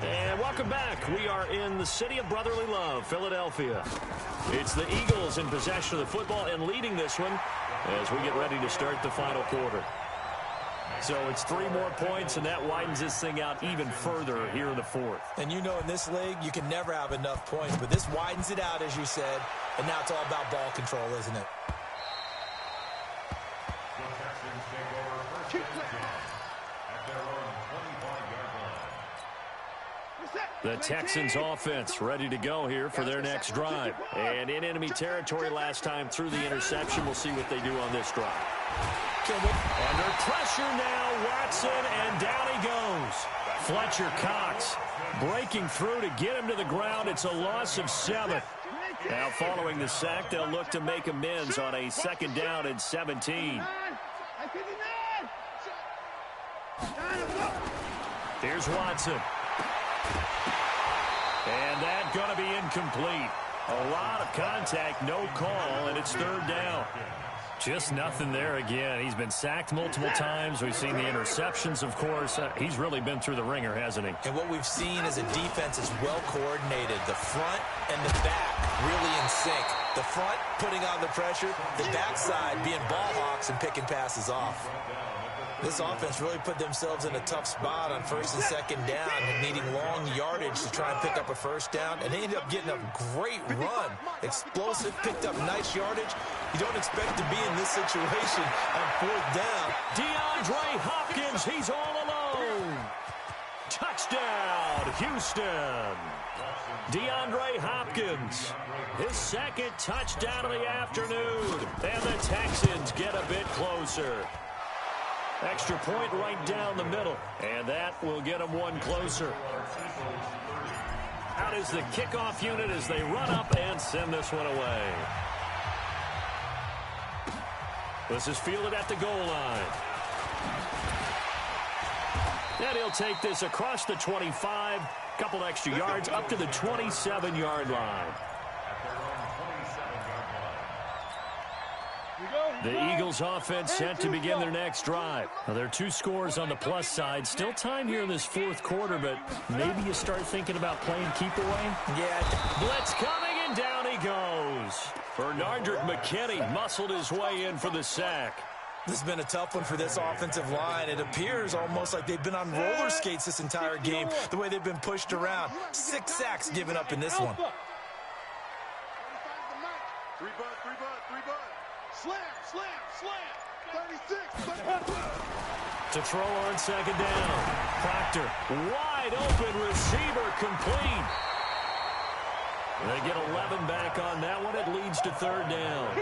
And welcome back. We are in the city of brotherly love, Philadelphia. It's the Eagles in possession of the football and leading this one as we get ready to start the final quarter. So it's 3 more points, and that widens this thing out even further here in the fourth. And you know in this league, you can never have enough points, but this widens it out, as you said, and now it's all about ball control, isn't it? The Texans offense ready to go here for their next drive. And in enemy territory last time through the interception. We'll see what they do on this drive. Under pressure now, Watson, and down he goes. Fletcher Cox breaking through to get him to the ground. It's a loss of 7. Now following the sack, they'll look to make amends on a second down and 17. Here's Watson. And that's going to be incomplete. A lot of contact, no call, and it's third down. Just nothing there again. He's been sacked multiple times. We've seen the interceptions, of course. He's really been through the ringer, hasn't he? And what we've seen is a defense is well coordinated. The front and the back really in sync. The front putting on the pressure, the backside being ball hawks and picking passes off. This offense really put themselves in a tough spot on first and second down, needing long yardage to try and pick up a first down, and they ended up getting a great run. Explosive, picked up nice yardage. You don't expect to be in this situation on fourth down. DeAndre Hopkins, he's all alone. Touchdown, Houston. DeAndre Hopkins, his second touchdown of the afternoon, and the Texans get a bit closer. Extra point right down the middle, and that will get them one closer. Out is the kickoff unit as they run up and send this one away. This is fielded at the goal line. And he'll take this across the 25, couple extra yards up to the 27-yard line. The Eagles offense set to begin their next drive. Now, there are 2 scores on the plus side. Still time here in this fourth quarter, but maybe you start thinking about playing keep away. Yeah. Blitz coming, and down he goes. Bernardrick McKinney muscled his way in for the sack. This has been a tough one for this offensive line. It appears almost like they've been on roller skates this entire game, the way they've been pushed around. 6 sacks given up in this one. 3 bud. Slam. 36. To throw on second down. Proctor, wide open receiver, complete. They get 11 back on that one. It leads to third down.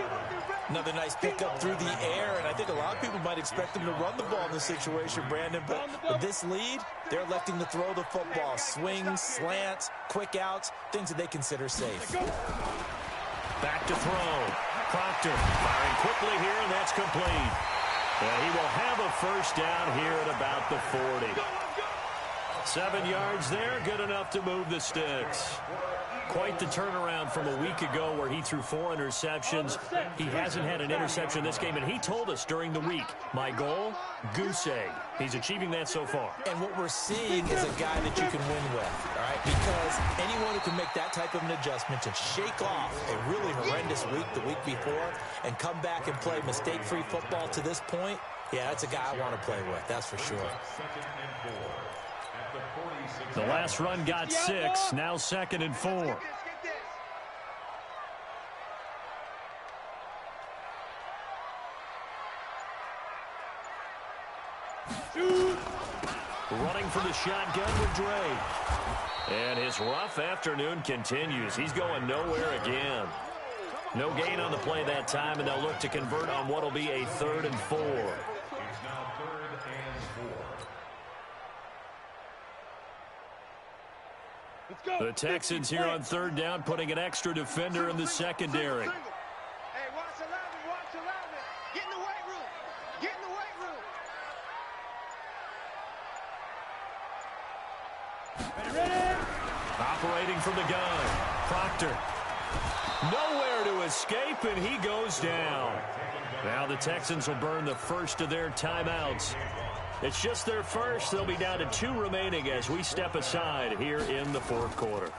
Another nice pickup through the air, and I think a lot of people might expect them to run the ball in this situation, Brandon, but with this lead, they're electing to throw the football. Swings, slants, quick outs, things that they consider safe. Back to throw. Proctor firing quickly here, and that's complete. And he will have a first down here at about the 40. 7 yards there, good enough to move the sticks. Quite the turnaround from a week ago where he threw 4 interceptions. He hasn't had an interception this game, and he told us during the week, my goal, goose egg. He's achieving that so far. And what we're seeing is a guy that you can win with, all right? Because anyone who can make that type of an adjustment and shake off a really horrendous week the week before and come back and play mistake-free football to this point, yeah, that's a guy I want to play with, that's for sure. The last run got 6, now 2nd and 4. Running for the shotgun with Dre. And his rough afternoon continues. He's going nowhere again. No gain on the play that time, and they'll look to convert on what will be a 3rd and 4. The Texans here on 3rd down, putting an extra defender in the secondary. Hey, watch 11, watch 11. Get in the weight room. Get in the weight room. Ready? Operating from the gun, Proctor. Nowhere to escape, and he goes down. Now the Texans will burn the first of their timeouts. It's just their first. They'll be down to 2 remaining as we step aside here in the 4th quarter.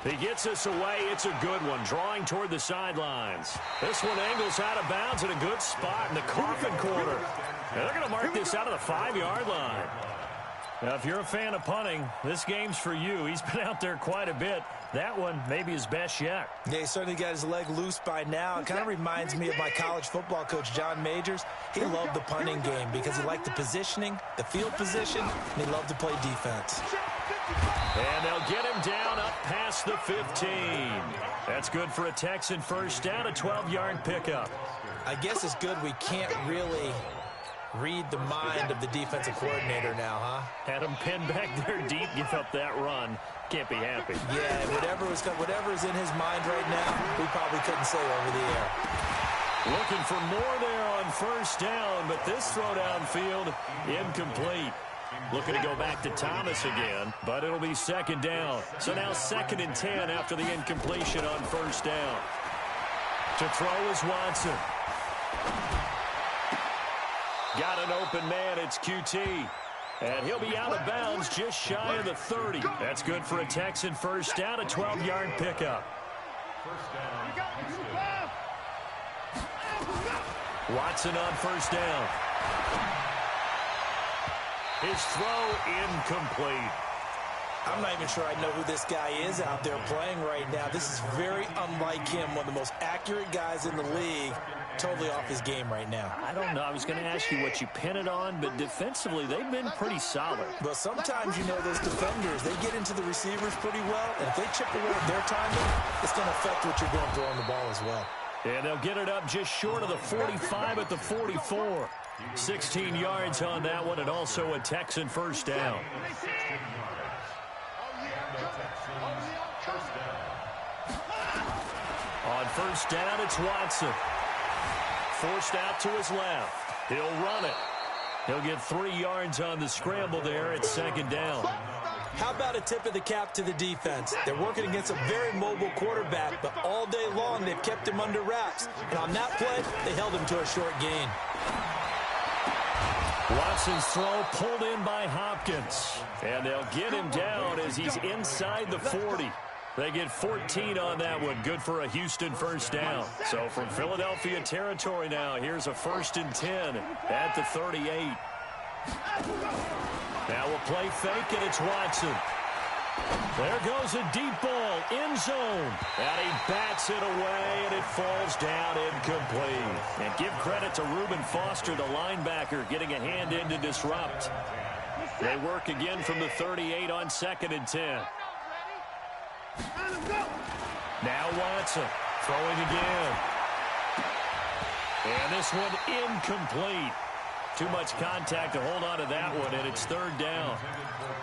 He gets us away. It's a good one, drawing toward the sidelines. This one angles out of bounds at a good spot in the coffin corner. And they're going to mark this out of the 5-yard line. Now, if you're a fan of punting, this game's for you. He's been out there quite a bit. That one may be his best yet. Yeah, he certainly got his leg loose by now. It kind of reminds me of my college football coach, John Majors. He loved the punting game because he liked the positioning, the field position, and he loved to play defense. And they'll get him down up past the 15. That's good for a Texan first down, a 12-yard pickup. I guess it's good we can't really read the mind of the defensive coordinator now, huh? Had him pinned back there deep, give up that run. Can't be happy. Yeah, whatever is in his mind right now, we probably couldn't say over the air. Looking for more there on first down, but this throw downfield, incomplete. Looking to go back to Thomas again, but it'll be 2nd down. So now 2nd and 10 after the incompletion on first down. To throw is Watson. Got an open man, it's QT. And he'll be out of bounds just shy of the 30. That's good for a Texan first down, a 12-yard pickup. Watson on first down. His throw incomplete. I'm not even sure I know who this guy is out there playing right now. This is very unlike him, one of the most accurate guys in the league. Totally off his game right now. I don't know. I was going to ask you what you pin it on, but defensively, they've been pretty solid. Well, sometimes, you know, those defenders, they get into the receivers pretty well, and if they chip away at their timing, it's going to affect what you're doing throwing the ball as well. And they'll get it up just short of the 45 at the 44. 16 yards on that one, and also a Texan first down. On first down, it's Watson. Forced out to his left. He'll run it. He'll get 3 yards on the scramble there at 2nd down. How about a tip of the cap to the defense? They're working against a very mobile quarterback, but all day long they've kept him under wraps. And on that play, they held him to a short gain. Watson's throw pulled in by Hopkins. And they'll get him down as he's inside the 40. They get 14 on that one. Good for a Houston first down. So from Philadelphia territory now, here's a 1st and 10 at the 38. Now we'll play fake, and it's Watson. There goes a deep ball, end zone. And he bats it away, and it falls down incomplete. And give credit to Reuben Foster, the linebacker, getting a hand in to disrupt. They work again from the 38 on 2nd and 10. Now Watson throwing again. And this one incomplete. Too much contact to hold on to that one, and it's 3rd down.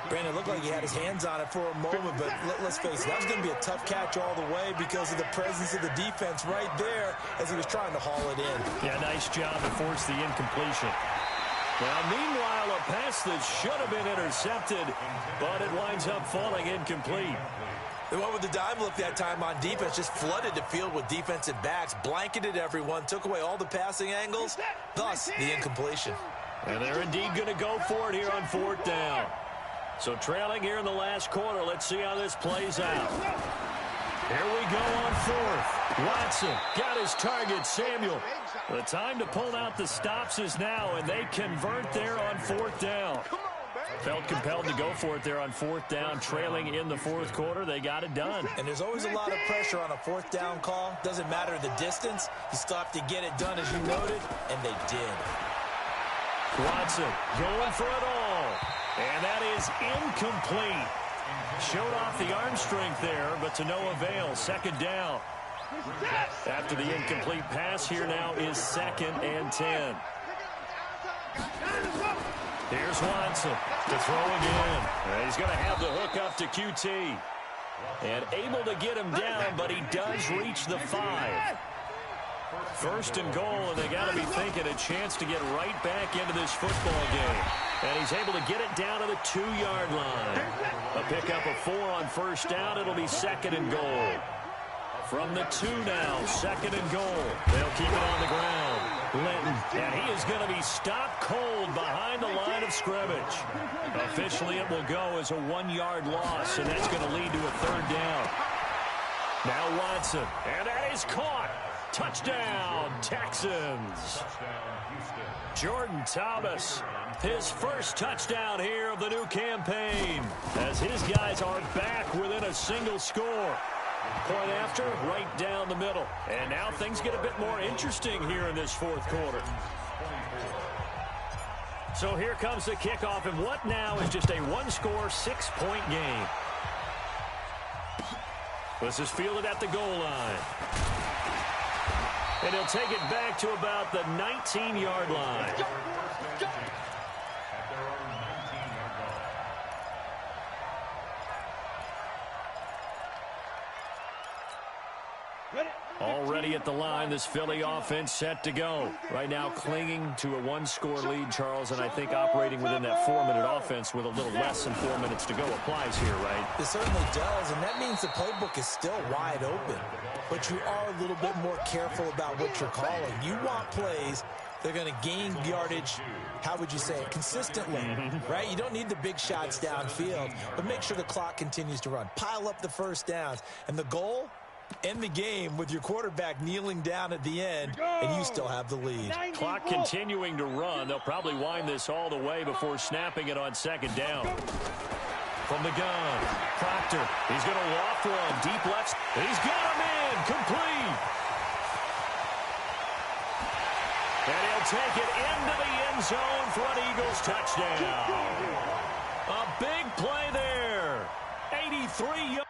Brandon, it looked like he had his hands on it for a moment, but let's face it, that was going to be a tough catch all the way because of the presence of the defense right there as he was trying to haul it in. Yeah, nice job to force the incompletion. Now, meanwhile, up pass that should have been intercepted, but it winds up falling incomplete. They went with the dime look that time on defense, just flooded the field with defensive backs, blanketed everyone, took away all the passing angles, thus the incompletion. And they're indeed going to go for it here on 4th down. So trailing here in the last quarter, let's see how this plays out. Here we go on 4th. Watson got his target, Samuel. The time to pull out the stops is now, and they convert there on 4th down. Felt compelled to go for it there on 4th down, trailing in the 4th quarter. They got it done. And there's always a lot of pressure on a 4th down call. Doesn't matter the distance. You still have to get it done, as you noted, and they did. Watson going for it all. And that is incomplete. Showed off the arm strength there, but to no avail. 2nd down. After the incomplete pass, here now is 2nd and 10. Here's Watson to throw again. And he's going to have the hook up to QT. And able to get him down, but he does reach the 5. 1st and goal, and they got to be thinking a chance to get right back into this football game. And he's able to get it down to the 2-yard line. A pickup of 4 on 1st down. It'll be 2nd and goal. From the 2 now, 2nd and goal. They'll keep it on the ground. Linton, and he is going to be stopped cold behind the line of scrimmage. Officially, it will go as a 1-yard loss, and that's going to lead to a 3rd down. Now Watson, and that is caught. Touchdown, Texans. Jordan Thomas, his first touchdown here of the new campaign, as his guys are back within a single score. Point after, right down the middle. And now things get a bit more interesting here in this 4th quarter. So here comes the kickoff, and what now is just a 1-score, 6-point game. This is fielded at the goal line. And he'll take it back to about the 19-yard line. Already at the line, this Philly offense set to go. Right now clinging to a 1-score lead, Charles, and I think operating within that 4-minute offense with a little less than 4 minutes to go applies here, right? It certainly does, and that means the playbook is still wide open. But you are a little bit more careful about what you're calling. You want plays they're going to gain yardage, how would you say it, consistently, right? You don't need the big shots downfield, but make sure the clock continues to run. Pile up the 1st downs. And the goal? End the game with your quarterback kneeling down at the end, and you still have the lead. Clock continuing to run. They'll probably wind this all the way before snapping it on 2nd down. From the gun, Proctor. He's going to loft one. Deep left. He's got him in. Complete. And he'll take it into the end zone for an Eagles touchdown. A big play there. 83 yards.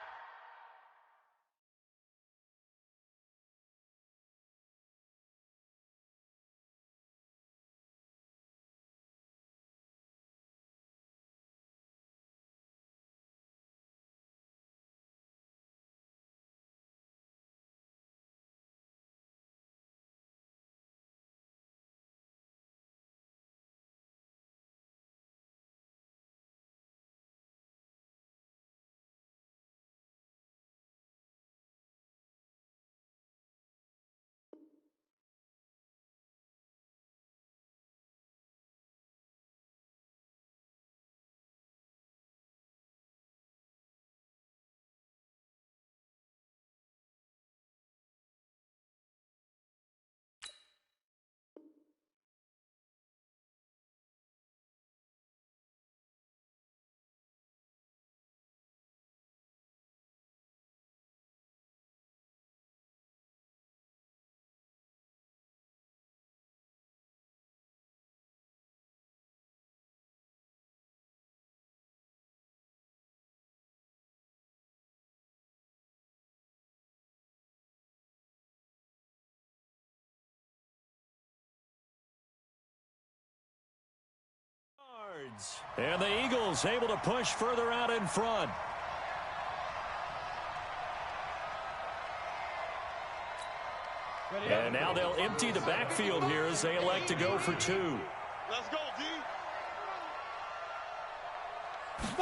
And the Eagles able to push further out in front. And now they'll empty the backfield here as they elect to go for 2. Let's go, D.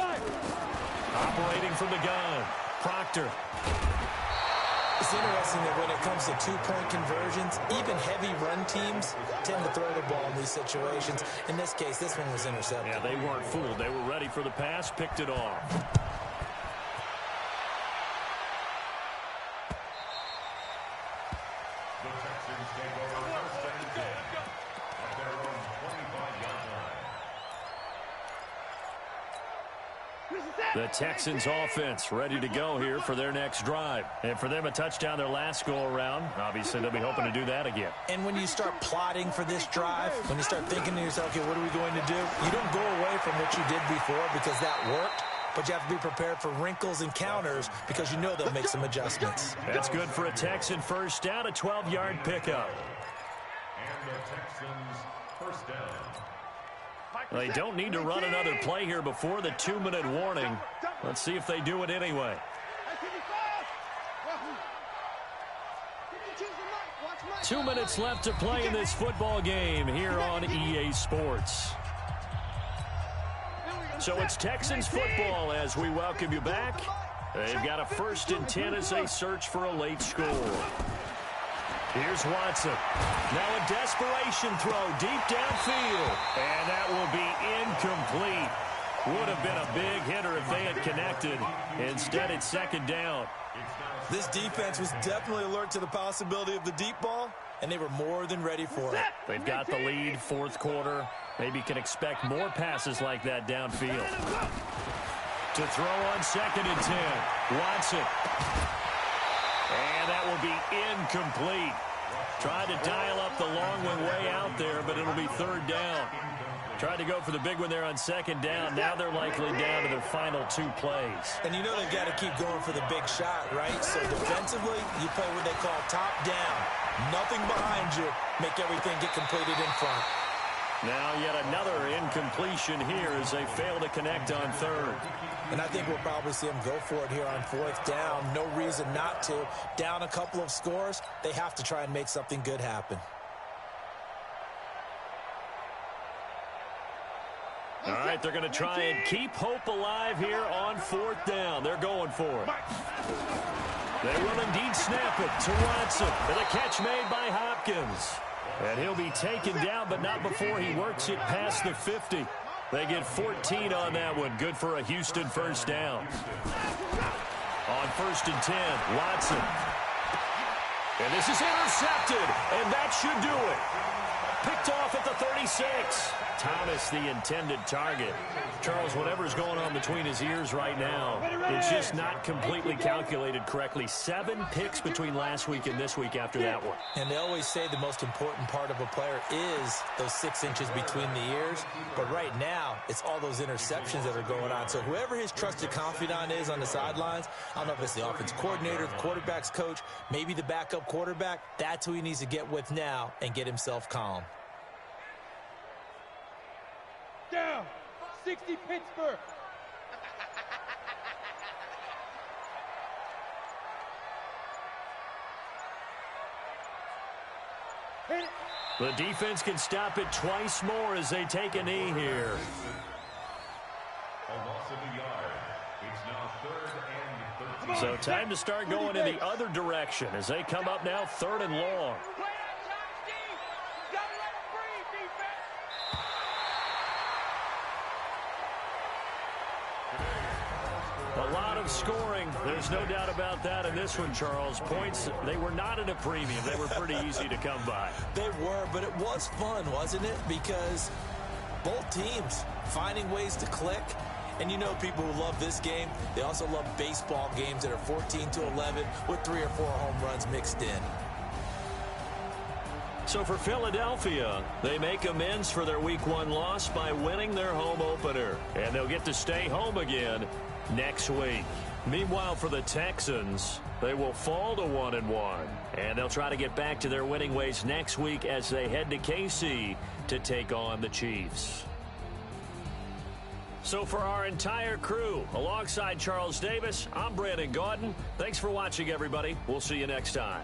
Operating from the gun, Proctor. It's interesting that when it comes to two-point conversions, even heavy run teams tend to throw the ball in these situations. In this case, this one was intercepted. Yeah, they weren't fooled. They were ready for the pass, picked it off. The Texans take over first and 10 at their own 25-yard line. The Texans offense ready to go here for their next drive. And for them, a touchdown their last go-around. Obviously, they'll be hoping to do that again. And when you start plotting for this drive, when you start thinking to yourself, okay, what are we going to do? You don't go away from what you did before because that worked. But you have to be prepared for wrinkles and counters because you know they'll make some adjustments. That's good for a Texan first down, a 12-yard pickup. And the Texans first down. They don't need to run another play here before the 2-minute warning. Let's see if they do it anyway. 2 minutes left to play in this football game here on EA Sports. So it's Texans football as we welcome you back. They've got a 1st and 10 as they search for a late score. Here's Watson. Now a desperation throw deep downfield. And that will be incomplete. Would have been a big hitter if they had connected. Instead, it's 2nd down. This defense was definitely alert to the possibility of the deep ball, and they were more than ready for it. They've got the lead, 4th quarter. Maybe can expect more passes like that downfield. To throw on 2nd and 10. Watson. And that will be incomplete. Tried to dial up the long one way out there, but it'll be 3rd down. Tried to go for the big one there on 2nd down. Now they're likely down to their final 2 plays. And you know they've got to keep going for the big shot, right? So defensively, you play what they call top down. Nothing behind you. Make everything get completed in front. Now yet another incompletion here as they fail to connect on 3rd. And I think we'll probably see them go for it here on 4th down. No reason not to. Down a couple of scores, they have to try and make something good happen. All right, they're going to try and keep hope alive here on 4th down. They're going for it. They will indeed snap it to Watson. And a catch made by Hopkins. And he'll be taken down, but not before he works it past the 50. They get 14 on that one. Good for a Houston 1st down. On 1st and 10, Watson. And this is intercepted, and that should do it. Picked off at the 36. Thomas, the intended target. Charles, whatever's going on between his ears right now, it's just not completely calculated correctly. 7 picks between last week and this week after that one. And they always say the most important part of a player is those 6 inches between the ears. But right now, it's all those interceptions that are going on. So whoever his trusted confidant is on the sidelines, I don't know if it's the offense coordinator, the quarterback's coach, maybe the backup quarterback, that's who he needs to get with now and get himself calm. Down. 60 Pittsburgh. The defense can stop it twice more as they take a knee here. A loss of a yard. It's now 3rd and 13. So time to start going in the other direction as they come up now 3rd and long. A lot of scoring. There's no doubt about that in this one, Charles. Points, they were not at a premium. They were pretty easy to come by. They were, but it was fun, wasn't it? Because both teams finding ways to click. And you know people who love this game, they also love baseball games that are 14-11 with 3 or 4 home runs mixed in. So for Philadelphia, they make amends for their Week 1 loss by winning their home opener. And they'll get to stay home again next week. Meanwhile, for the Texans, they will fall to 1-1. And they'll try to get back to their winning ways next week as they head to KC to take on the Chiefs. So for our entire crew, alongside Charles Davis, I'm Brandon Gaudin. Thanks for watching, everybody. We'll see you next time.